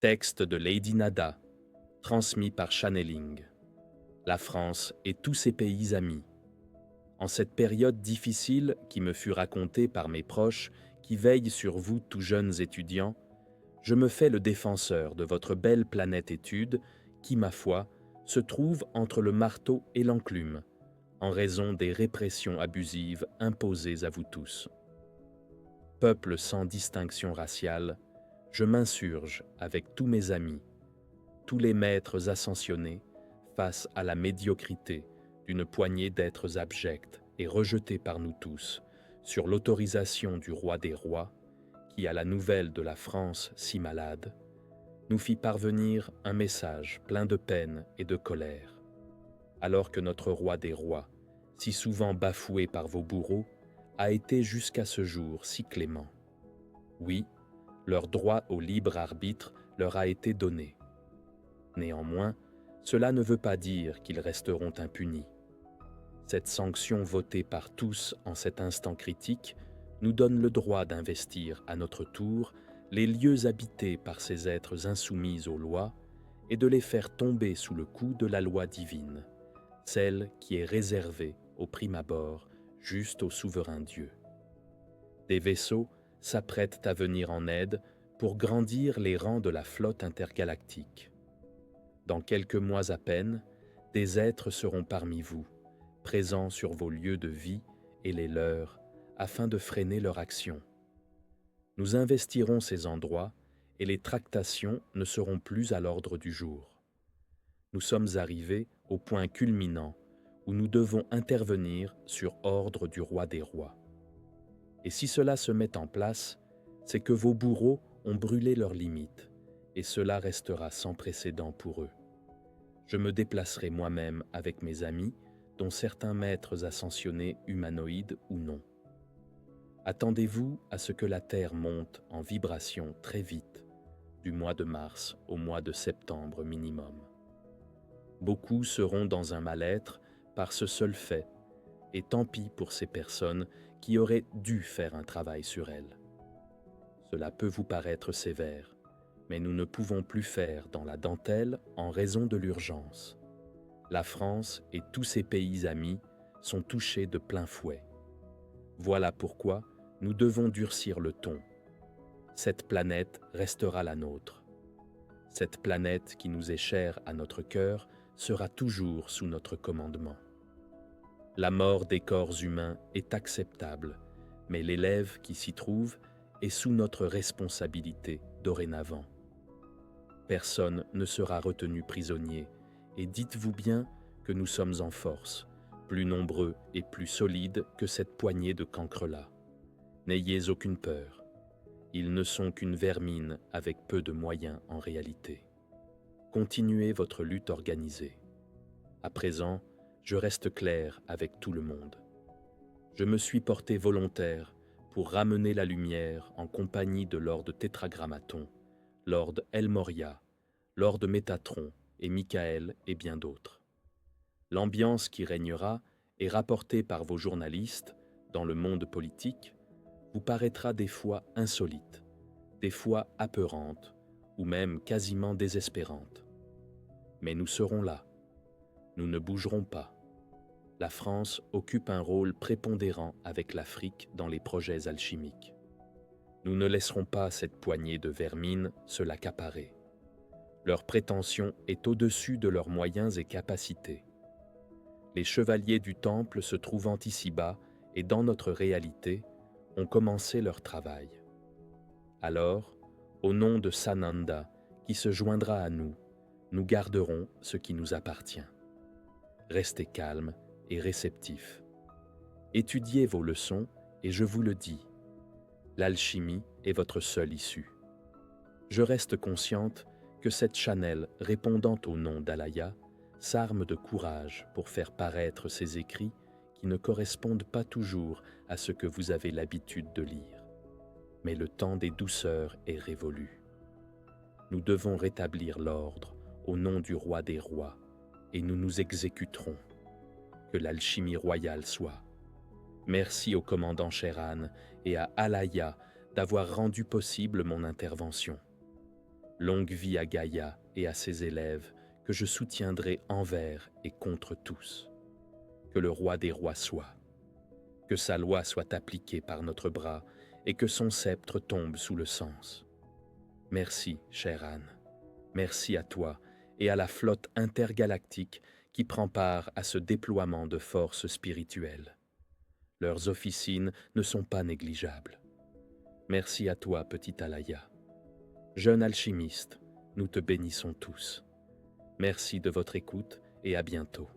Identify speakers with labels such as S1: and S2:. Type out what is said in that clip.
S1: Texte de Lady Nada, transmis par Channeling. La France et tous ses pays amis. En cette période difficile qui me fut racontée par mes proches qui veillent sur vous tout jeunes étudiants, je me fais le défenseur de votre belle planète étude qui, ma foi, se trouve entre le marteau et l'enclume, en raison des répressions abusives imposées à vous tous. Peuple sans distinction raciale, je m'insurge avec tous mes amis, tous les maîtres ascensionnés, face à la médiocrité d'une poignée d'êtres abjects et rejetés par nous tous, sur l'autorisation du roi des rois, qui, à la nouvelle de la France si malade, nous fit parvenir un message plein de peine et de colère. Alors que notre roi des rois, si souvent bafoué par vos bourreaux, a été jusqu'à ce jour si clément. Oui, leur droit au libre arbitre leur a été donné. Néanmoins, cela ne veut pas dire qu'ils resteront impunis. Cette sanction votée par tous en cet instant critique nous donne le droit d'investir à notre tour les lieux habités par ces êtres insoumis aux lois et de les faire tomber sous le coup de la loi divine, celle qui est réservée au prime abord juste au souverain Dieu. Des vaisseaux s'apprêtent à venir en aide pour grandir les rangs de la flotte intergalactique. Dans quelques mois à peine, des êtres seront parmi vous, présents sur vos lieux de vie et les leurs, afin de freiner leur action. Nous investirons ces endroits et les tractations ne seront plus à l'ordre du jour. Nous sommes arrivés au point culminant où nous devons intervenir sur ordre du roi des rois. Et si cela se met en place, c'est que vos bourreaux ont brûlé leurs limites, et cela restera sans précédent pour eux. Je me déplacerai moi-même avec mes amis, dont certains maîtres ascensionnés humanoïdes ou non. Attendez-vous à ce que la Terre monte en vibration très vite, du mois de mars au mois de septembre minimum. Beaucoup seront dans un mal-être par ce seul fait, et tant pis pour ces personnes qui auraient dû faire un travail sur elles. Cela peut vous paraître sévère, mais nous ne pouvons plus faire dans la dentelle en raison de l'urgence. La France et tous ses pays amis sont touchés de plein fouet. Voilà pourquoi nous devons durcir le ton. Cette planète restera la nôtre. Cette planète qui nous est chère à notre cœur sera toujours sous notre commandement. La mort des corps humains est acceptable, mais l'élève qui s'y trouve est sous notre responsabilité dorénavant. Personne ne sera retenu prisonnier, et dites-vous bien que nous sommes en force, plus nombreux et plus solides que cette poignée de cancrelats. N'ayez aucune peur. Ils ne sont qu'une vermine avec peu de moyens en réalité. Continuez votre lutte organisée. À présent, je reste clair avec tout le monde. Je me suis porté volontaire pour ramener la lumière en compagnie de Lord Tétragrammaton, Lord Elmoria, Lord Métatron et Michael et bien d'autres. L'ambiance qui régnera et rapportée par vos journalistes dans le monde politique vous paraîtra des fois insolite, des fois apeurante ou même quasiment désespérante. Mais nous serons là. Nous ne bougerons pas. La France occupe un rôle prépondérant avec l'Afrique dans les projets alchimiques. Nous ne laisserons pas cette poignée de vermines se l'accaparer. Leur prétention est au-dessus de leurs moyens et capacités. Les chevaliers du Temple se trouvant ici-bas et dans notre réalité ont commencé leur travail. Alors, au nom de Sananda, qui se joindra à nous, nous garderons ce qui nous appartient. Restez calmes et réceptifs. Étudiez vos leçons et je vous le dis, l'alchimie est votre seule issue. Je reste consciente que cette Chanel répondant au nom d'Alaya s'arme de courage pour faire paraître ses écrits qui ne correspondent pas toujours à ce que vous avez l'habitude de lire. Mais le temps des douceurs est révolu. Nous devons rétablir l'ordre au nom du roi des rois et nous nous exécuterons. Que l'alchimie royale soit. Merci au commandant Sheran et à Alaya d'avoir rendu possible mon intervention. Longue vie à Gaïa et à ses élèves, que je soutiendrai envers et contre tous. Que le roi des rois soit. Que sa loi soit appliquée par notre bras et que son sceptre tombe sous le sens. Merci, chère Anne. Merci à toi et à la flotte intergalactique qui prend part à ce déploiement de forces spirituelles. Leurs officines ne sont pas négligeables. Merci à toi, petit Alaya. Jeune alchimiste, nous te bénissons tous. Merci de votre écoute et à bientôt.